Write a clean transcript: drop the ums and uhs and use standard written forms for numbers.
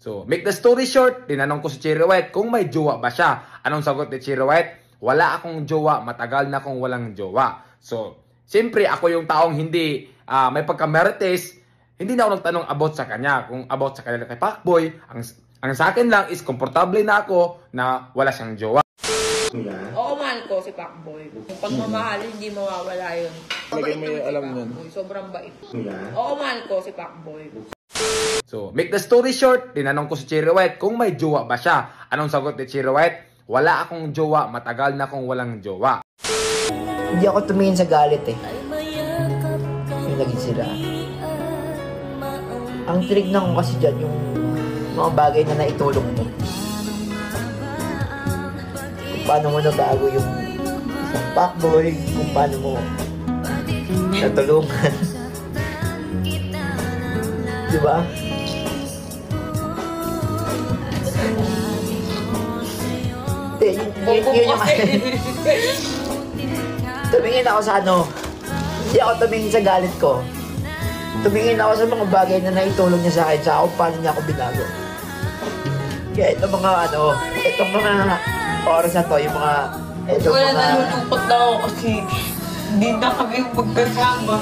So, make the story short, tinanong ko si Cherry White kung may jowa ba siya. Anong sagot ni Cherry White? Wala akong jowa, matagal na akong walang jowa. So, siyempre ako yung taong hindi may pagka-marites, hindi na ako nagtanong about sa kanya. Kung about sa kanya kay Pacboy, ang sa akin lang is komportable na ako na wala siyang jowa. Oo, mahal ko si Pacboy. Kung pagmamahal, hindi mawawala yun. Lagay mo yung alam nun. Sobrang bait. Oo, mahal ko si Pacboy. So, make the story short, tinanong ko si Cherry White kung may jowa ba siya. Anong sagot ni Cherry White? Wala akong jowa, matagal na akong walang jowa. Hindi ako tumingin sa galit eh. Yung naging sila. Ang tinignan ko kasi dyan yung mga bagay na naitulong mo. Kung paano mo nabago yung isang Pacboy, kung paano mo natulungan. Diba? Yun yung tumingin ako sa ano, hindi ako tumingin sa galit ko. Tumingin ako sa mga bagay na naitulong niya sa akin, sa kung paano niya ako binago. Kaya itong mga ano, itong mga oras na to, yung mga, itong Wala, mga... nalulungkot na ako kasi hindi na kami magkasama.